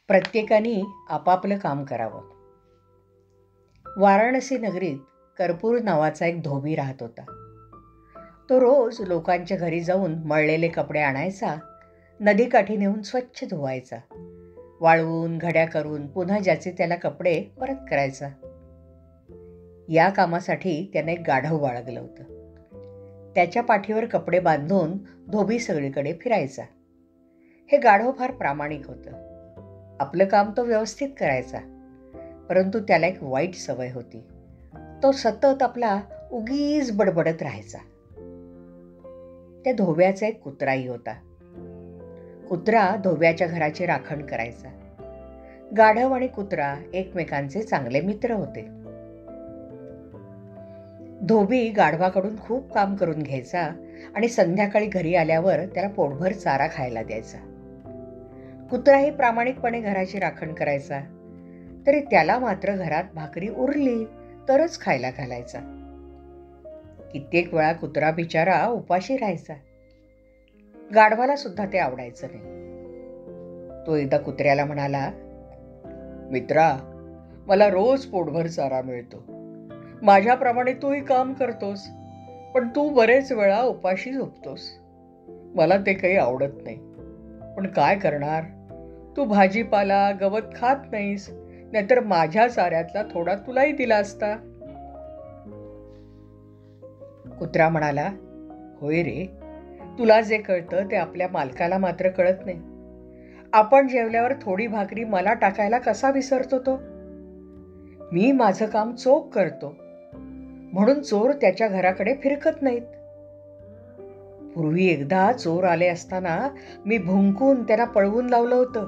प्रत्येकाने आपापलं काम करावं. वाराणसी नगरीत कर्पूर नावाचा एक धोबी राहत होता. तो रोज लोकांच्या घरी जाऊन मळलेले कपडे आणायचा, नदीकाठी नेऊन स्वच्छ धुवायचा, वाळवून घड्या करून पुन्हा ज्याचे त्याला कपडे परत करायचा. या कामासाठी त्याने एक गाढव बाळगलं होतं. त्याच्या पाठीवर कपडे बांधून धोबी सगळीकडे फिरायचा. हे गाढव फार प्रामाणिक होतं. आपलं काम तो व्यवस्थित करायचा, परंतु त्याला एक वाईट सवय होती. तो सतत आपला उगीच बडबडत राहायचा. त्या धोब्याचा एक कुत्राही होता. कुत्रा धोब्याच्या घराची राखण करायचा. गाढव आणि कुत्रा एकमेकांचे चांगले मित्र होते. धोबी गाढवाकडून खूप काम करून घ्यायचा आणि संध्याकाळी घरी आल्यावर त्याला पोटभर चारा खायला द्यायचा. कुत्राही प्रामाणिकपणे घराची राखण करायचा, तरी त्याला मात्र घरात भाकरी उरली तरच खायला घालायचा. कित्येक वेळा कुत्रा बिचारा उपाशी राहायचा. गाढवाला सुद्धा ते आवडायचं नाही. तो एकदा कुत्र्याला म्हणाला, मित्रा, मला रोज पोटभर चारा मिळतो. माझ्याप्रमाणे तूही काम करतोस, पण तू बरेच वेळा उपाशी झोपतोस. मला ते काही आवडत नाही. पण काय करणार, तू भाजीपाला गवत खात नाहीस, नाहीतर माझ्या चाऱ्यातला थोडा तुलाही दिला असता. कुत्रा म्हणाला, होय रे, तुला जे कळतं ते आपल्या मालकाला मात्र कळत नाही. आपण जेवल्यावर थोडी भाकरी मला टाकायला कसा विसरतो तो? मी माझं काम चोख करतो, म्हणून चोर त्याच्या घराकडे फिरकत नाहीत. पूर्वी एकदा चोर आले असताना मी भुंकून त्यांना पळवून लावलं होतं,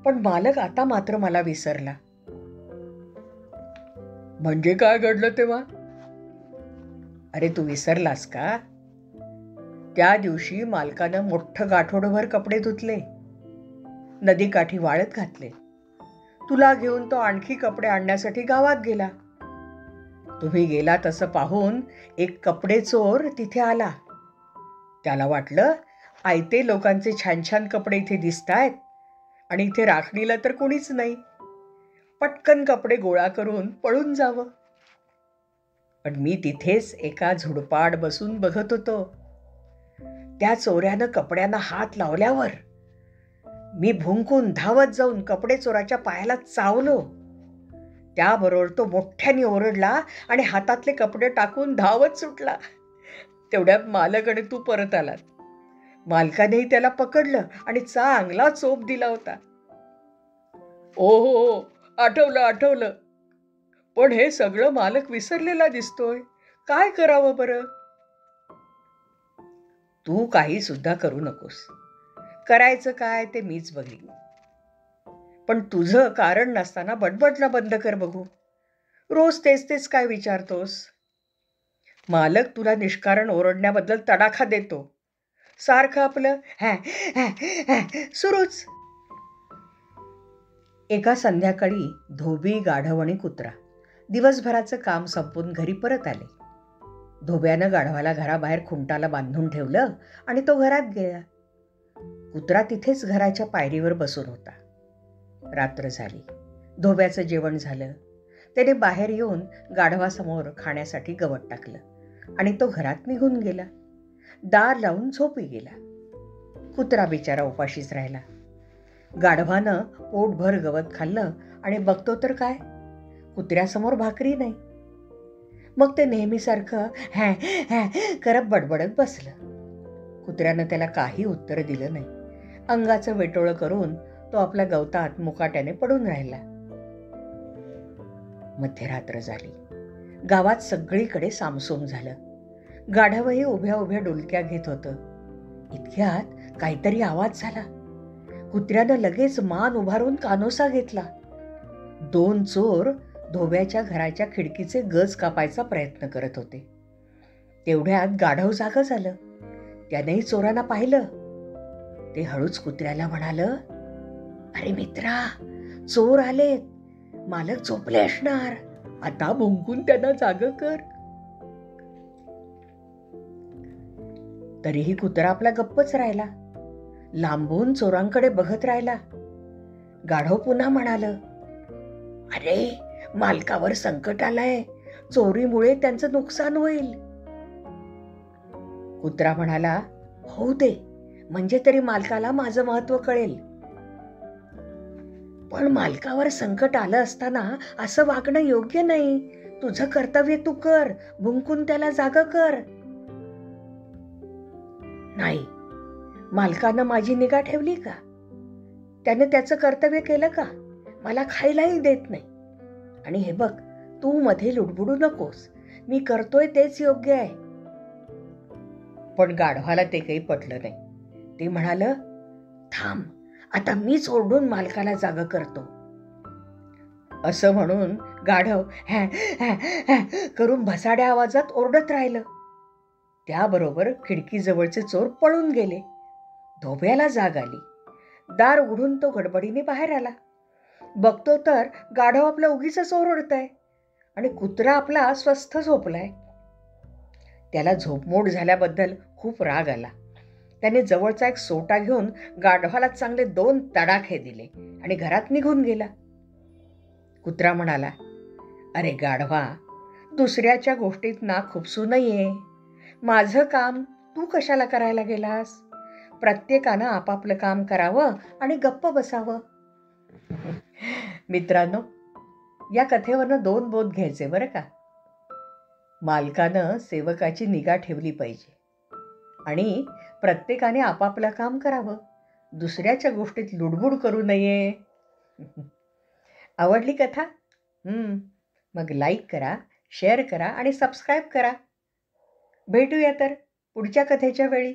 पण मालक आता मात्र मला विसरला. म्हणजे काय घडलं तेव्हा? अरे, तू विसरलास का? त्या दिवशी मालकानं मोठं गाठोडभर कपडे धुतले, नदीकाठी वाळत घातले. तुला घेऊन तो आणखी कपडे आणण्यासाठी गावात गेला. तुम्ही गेला तसं पाहून एक कपडे चोर तिथे आला. त्याला वाटलं, आयते लोकांचे छान छान कपडे इथे दिसतायत आणि इथे राखणीला तर कोणीच नाही, पटकन कपडे गोळा करून पळून जावं. पण मी तिथेच एका झुडपाड बसून बघत होतो. त्या चोऱ्यानं कपड्यांना हात लावल्यावर मी भुंकून धावत जाऊन कपडे चोराच्या पायाला चावलो. त्याबरोबर तो मोठ्याने ओरडला आणि हातातले कपडे टाकून धावत सुटला. तेवढ्यात मालक आणि तू परत आलात. मालकानेही त्याला पकडलं आणि चांगला चोप दिला होता. ओ, आठवलं. पण हे सगळं मालक विसरलेला दिसतोय. काय करावं बरं? तू काही सुद्धा करू नकोस. करायचं काय ते मीच बघीन. पण तुझं कारण नसताना बडबडणं बंद कर बघू. रोज तेच काय विचारतोस? मालक तुला निष्कारण ओरडण्याबद्दल तडाखा देतो. सारखं आपलं सुरूच. एका संध्याकाळी धोबी, गाढव आणि कुत्रा दिवसभराचं काम संपून घरी परत आले. धोब्यानं गाढवाला घराबाहेर खुंटाला बांधून ठेवलं आणि तो घरात गेला. कुत्रा तिथेच घराच्या पायरीवर बसून होता. रात्र झाली. धोब्याचं जेवण झालं. त्याने बाहेर येऊन गाढवासमोर खाण्यासाठी गवत टाकलं आणि तो घरात निघून गेला. दार लावून झोपी गेला. कुत्रा बिचारा उपाशीच राहिला. गाढवानं पोटभर गवत खाल्लं आणि बघतो तर काय, कुत्र्यासमोर भाकरी नाही. मग ते नेहमीसारखं करत बडबडत बसलं. कुत्र्यानं त्याला काही उत्तर दिलं नाही. अंगाचं वेटोळं करून तो आपल्या गवतात मुकाट्याने पडून राहिला. मध्यरात्र झाली. गावात सगळीकडे सामसूम झालं. गाढवही उभ्या उभ्या डुलक्या घेत होतं. इतक्यात काहीतरी आवाज झाला. कुत्र्यानं लगेच मान उभारून कानोसा घेतला. 2 चोर धोब्याच्या घराच्या खिडकीचे गज कापायचा प्रयत्न करत होते. तेवढ्यात गाढव जागं झालं. त्यानेही चोरांना पाहिलं. ते हळूच कुत्र्याला म्हणालं, अरे मित्रा, चोर आलेत. मालक झोपले असणार. आता भुंकून त्यांना जाग कर. तरीही कुत्रा आपला गप्पच राहिला. लांबून चोरांकडे बघत राहिला. गाढव पुन्हा म्हणालं, अरे मालकावर संकट आलंय, चोरीमुळे त्यांचं नुकसान होईल. कुत्रा म्हणाला, होऊ दे, म्हणजे तरी मालकाला माझं महत्व कळेल. पण मालकावर संकट आलं असताना असं वागणं योग्य नाही. तुझं कर्तव्य तू कर, भुंकून त्याला जागं कर. नाही, मालकानं माझी निगा ठेवली का? त्याने त्याचं कर्तव्य केलं का? मला खायलाही देत नाही. आणि हे बघ, तू मध्ये लुडबुडू नकोस, मी करतोय तेच योग्य आहे. पण गाढवाला ते काही पटलं नाही. ते म्हणालं, थांब, आता मीच ओरडून मालकाला जागं करतो. असं म्हणून गाढव हॅ हॅ हॅ करून भसाड्या आवाजात ओरडत राहिलं. त्याबरोबर खिडकीजवळचे चोर पळून गेले. धोब्याला जाग आली. दार उघडून तो गडबडीने बाहेर आला. बघतो तर गाढव आपला उगीच ओरडतंय आणि कुत्रा आपला स्वस्थ झोपलाय. त्याला झोपमोड झाल्याबद्दल खूप राग आला. त्याने जवळचा एक सोटा घेऊन गाढवाला चांगले 2 तडाखे दिले आणि घरात निघून गेला. कुत्रा म्हणाला, अरे गाढवा, दुसऱ्याच्या गोष्टीत नाक खुपसू नये. माझं काम तू कशाला करायला गेलास? प्रत्येकानं आपापलं काम करावं आणि गप्प बसावं. मित्रांनो, या कथेवरनं 2 बोध घ्यायचे बरं का. मालकानं सेवकाची निगा ठेवली पाहिजे आणि प्रत्येकाने आपापलं काम करावं. दुसऱ्याच्या गोष्टीत लुडबुड करू नये. आवडली कथा? मग लाईक करा, शेअर करा आणि सबस्क्राईब करा. भेटूया तर पुढच्या कथेच्या वेळी.